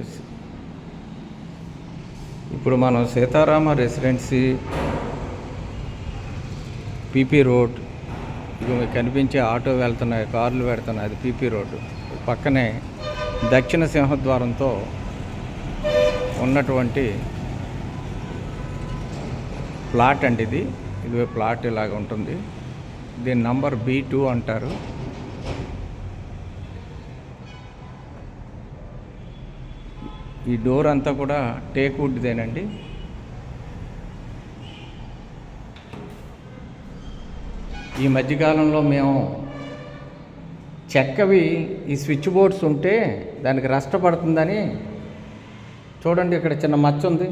Yes. ఇప్పుడు మనం Sitarama residency PP road, ఇవి మీకు కనిపించే ఆటో వెళ్తున్నాయి, కార్లు పెడుతున్నాయి, అది పీపీ రోడ్డు. పక్కనే దక్షిణ సింహద్వారంతో ఉన్నటువంటి ప్లాట్ అండి ఇది ప్లాట్ ఇలాగ ఉంటుంది. దీని నంబర్ B2 అంటారు. ఈ డోర్ అంతా కూడా టేక్ వుడ్దేనండి. ఈ మధ్యకాలంలో మేము చెక్కవి ఈ స్విచ్ బోర్డ్స్ ఉంటే దానికి రస్ట్ పడుతుందని, చూడండి ఇక్కడ చిన్న మచ్చ ఉంది,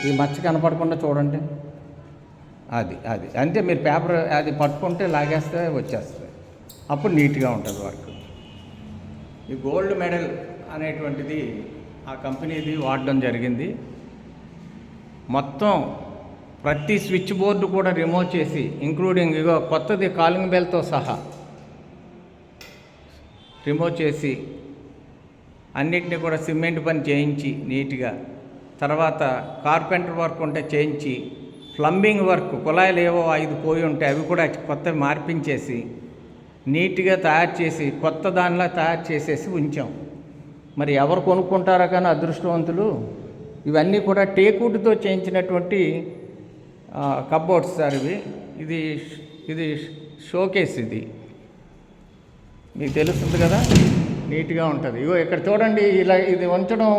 ఈ మచ్చ కనపడకుండా చూడండి, అది అది అంతే. మీరు పేపర్ అది పట్టుకుంటే లాగేస్తే వచ్చేస్తుంది, అప్పుడు నీట్గా ఉంటుంది వర్క్. ఈ గోల్డ్ మెడల్ అనేటువంటిది ఆ కంపెనీది వాడడం జరిగింది. మొత్తం ప్రతి స్విచ్ బోర్డు కూడా రిమూవ్ చేసి, ఇంక్లూడింగ్ ఇగో కొత్తది కాలింగ్ బెల్తో సహా రిమూవ్ చేసి, అన్నిటిని కూడా సిమెంట్ పని చేయించి నీట్గా, తర్వాత కార్పెంటర్ వర్క్ ఉంటే చేయించి, ప్లంబింగ్ వర్క్ కుళాయిలు ఏవో 5 పోయి ఉంటే అవి కూడా కొత్త మార్పించేసి నీట్గా తయారు చేసి కొత్త దానిలా తయారు చేసేసి ఉంచాం. మరి ఎవరు కొనుక్కుంటారో కానీ అదృష్టవంతులు. ఇవన్నీ కూడా టేక్వుడ్తో చేయించినటువంటి కప్బోర్డ్స్ సార్ ఇవి. ఇది షోకేస్, ఇది మీకు తెలుస్తుంది కదా, నీట్గా ఉంటుంది. ఇగో ఇక్కడ చూడండి, ఇలా ఇది ఉంచడం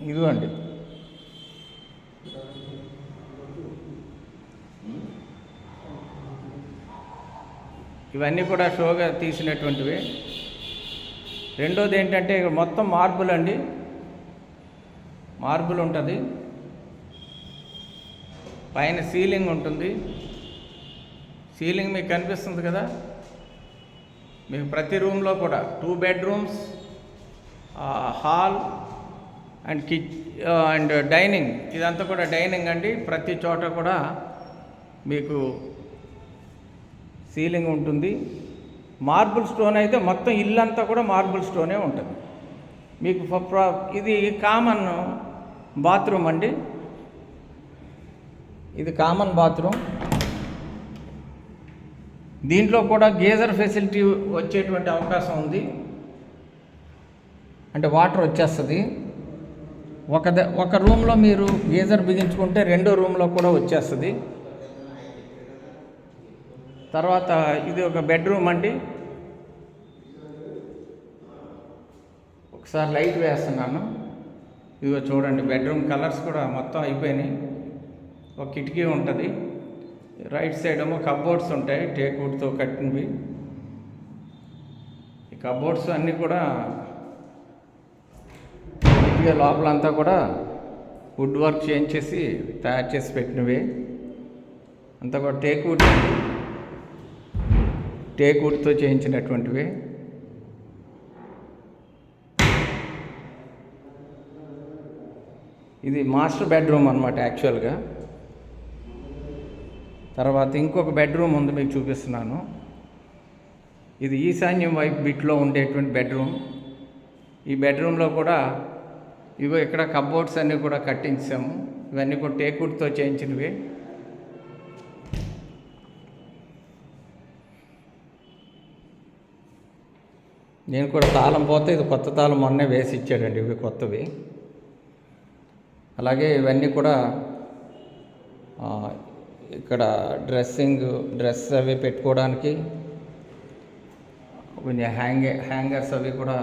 ఇదిగోండి. ఇవన్నీ కూడా షోగా తీసినటువంటివి. రెండోది ఏంటంటే మొత్తం మార్బుల్ అండి, మార్బుల్ ఉంటుంది. పైన సీలింగ్ ఉంటుంది. సీలింగ్ మీకు కనిపిస్తుంది కదా. మీకు ప్రతి రూమ్లో కూడా 2 bedrooms, hall and and dining, ఇదంతా కూడా డైనింగ్ అండి. ప్రతి చోట కూడా మీకు సీలింగ్ ఉంటుంది. మార్బుల్ స్టోన్ అయితే మొత్తం ఇల్లంతా కూడా మార్బుల్ స్టోనే ఉంటుంది. మీకు ఇది కామన్ బాత్రూమ్ అండి, ఇది కామన్ బాత్రూమ్. దీంట్లో కూడా గీజర్ ఫెసిలిటీ వచ్చేటువంటి అవకాశం ఉంది. అంటే వాటర్ వచ్చేస్తుంది. ఒక రూమ్లో మీరు గీజర్ బిగించుకుంటే రెండో రూమ్లో కూడా వచ్చేస్తుంది. తర్వాత ఇది ఒక బెడ్రూమ్ అండి. ఒకసారి లైట్ వేస్తున్నాను, ఇదిగో చూడండి. బెడ్రూమ్ కలర్స్ కూడా మొత్తం అయిపోయినాయి. ఒక కిటికీ ఉంటుంది. రైట్ సైడ్ ఏమో కప్బోర్డ్స్ ఉంటాయి, టేక్వుడ్తో కట్టినవి. ఈ కప్బోర్డ్స్ అన్నీ కూడా నీట్గా లోపలంతా కూడా వుడ్ వర్క్ చేయించేసి తయారు చేసి పెట్టినవి. అంతా కూడా టేక్వుడ్తో చేయించినటువంటివి. ఇది మాస్టర్ బెడ్రూమ్ అన్నమాట యాక్చువల్గా. తర్వాత ఇంకొక బెడ్రూమ్ ఉంది, మీకు చూపిస్తున్నాను. ఇది ఈశాన్యం వైపు బిట్లో ఉండేటువంటి బెడ్రూమ్. ఈ బెడ్రూమ్లో కూడా ఇగో ఇక్కడ కప్బోర్డ్స్ అన్నీ కూడా కట్టించాము. ఇవన్నీ కూడా టేక్వుడ్తో చేయించినవి. నేను కూడా తాళం పోతే ఇది కొత్త తాళం మొన్నే వేసి ఇచ్చాడండి, ఇవి కొత్తవి. అలాగే ఇవన్నీ కూడా ఇక్కడ డ్రెస్ అవి పెట్టుకోవడానికి కొంచెం హ్యాంగర్స్ అవి కూడా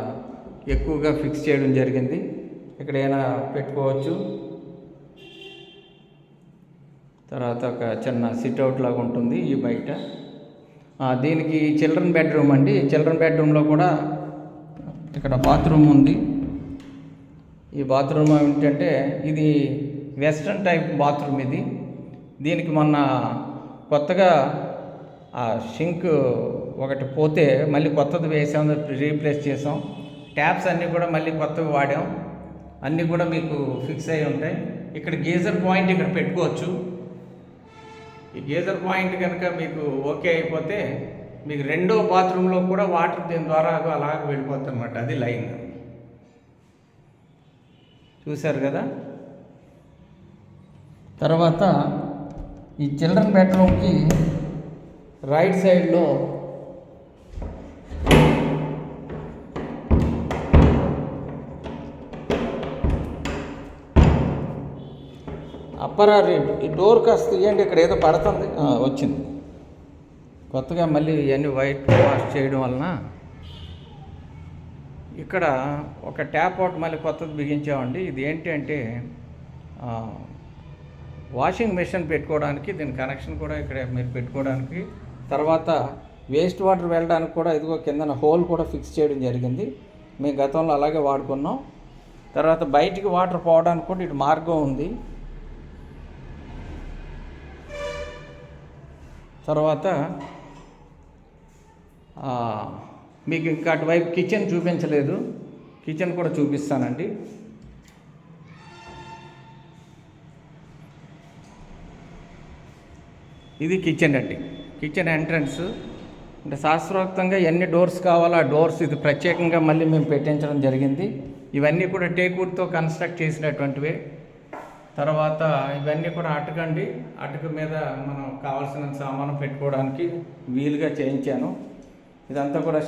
ఎక్కువగా ఫిక్స్ చేయడం జరిగింది. ఎక్కడైనా పెట్టుకోవచ్చు. తర్వాత ఒక చిన్న సిట్అవుట్ లాగా ఉంటుంది ఈ బయట. దీనికి చిల్డ్రన్ బెడ్రూమ్ అండి. చిల్డ్రన్ బెడ్రూమ్లో కూడా ఇక్కడ బాత్రూమ్ ఉంది. ఈ బాత్రూమ్ ఏంటంటే ఇది వెస్ట్రన్ టైప్ బాత్రూమ్ ఇది. దీనికి మొన్న కొత్తగా ఆ షింక్ ఒకటి పోతే మళ్ళీ కొత్తది వేసాం, రీప్లేస్ చేసాం. ట్యాప్స్ అన్నీ కూడా మళ్ళీ కొత్తవి వాడాం. అన్నీ కూడా మీకు ఫిక్స్ అయి ఉంటాయి. ఇక్కడ గీజర్ పాయింట్ ఇక్కడ పెట్టుకోవచ్చు. ఈ గీజర్ పాయింట్ కనుక మీకు ఓకే అయిపోతే మీకు రెండో బాత్రూంలో కూడా వాటర్ దీని ద్వారా అలాగ వెళ్ళిపోతుంది అన్నమాట. అది లైన్. చూశారు కదా. తర్వాత ఈ చిల్డ్రన్ బెడ్రూమ్కి రైట్ సైడ్లో అప్పర్ ఈ డోర్ కాస్త తీయండి. ఇక్కడ ఏదో పడుతుంది, వచ్చింది. కొత్తగా మళ్ళీ ఇవన్నీ వైట్ వాష్ చేయడం వలన ఇక్కడ ఒక ట్యాప్ అవుట్ మళ్ళీ కొత్తది బిగించామండి. ఇది ఏంటి అంటే వాషింగ్ మెషిన్ పెట్టుకోవడానికి, దీని కనెక్షన్ కూడా ఇక్కడ మీరు పెట్టుకోవడానికి. తర్వాత వేస్ట్ వాటర్ వెళ్ళడానికి కూడా ఇదిగో కిందన హోల్ కూడా ఫిక్స్ చేయడం జరిగింది. మేము గతంలో అలాగే వాడుకున్నాం. తర్వాత బయటికి వాటర్ పోవడానికి కూడా ఇటు మార్గం ఉంది. తర్వాత మీకు ఇంకా అటువైపు కిచెన్ చూపించలేదు, కిచెన్ కూడా చూపిస్తానండి. ఇది కిచెన్ అండి, కిచెన్ ఎంట్రన్స్. అంటే శాస్త్రోక్తంగా ఎన్ని డోర్స్ కావాలో ఆ డోర్స్ ఇది ప్రత్యేకంగా మళ్ళీ మేము పెట్టించడం జరిగింది. ఇవన్నీ కూడా టేక్వుడ్తో కన్స్ట్రక్ట్ చేసినటువంటివే. తర్వాత ఇవన్నీ కూడా అటుకండి, అటుకు మీద మనం కావాల్సిన సామాను పెట్టుకోవడానికి వీలుగా చేయించాను. ఇదంతా కూడా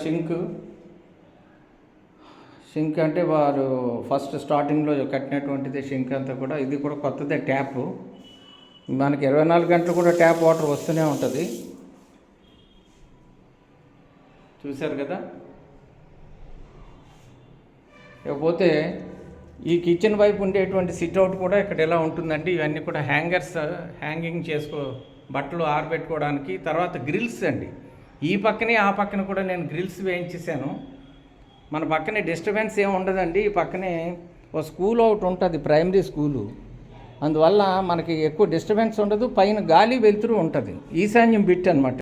సింక్ అంటే వారు ఫస్ట్ స్టార్టింగ్లో కట్టినటువంటిది సింక్ అంతా కూడా. ఇది కూడా కొత్తదే ట్యాప్. మనకి 24 గంటలు కూడా ట్యాప్ వాటర్ వస్తూనే ఉంటుంది. చూశారు కదా. ఇకపోతే ఈ కిచెన్ వైపు ఉండేటువంటి సిట్అవుట్ కూడా ఇక్కడ ఎలా ఉంటుందండి. ఇవన్నీ కూడా హ్యాంగింగ్ బట్టలు ఆరబెట్టుకోవడానికి. తర్వాత గ్రిల్స్ అండి, ఈ పక్కనే ఆ పక్కన కూడా నేను గ్రిల్స్ వేయించేసాను. మన పక్కనే డిస్టర్బెన్స్ ఏమి ఉండదండి. ఈ పక్కనే ఒక స్కూల్ ఒకటి ఉంటుంది, ప్రైమరీ స్కూలు. అందువల్ల మనకి ఎక్కువ డిస్టర్బెన్స్ ఉండదు. పైన గాలి వెలుతురు ఉంటుంది. ఈశాన్యం బిట్ అనమాట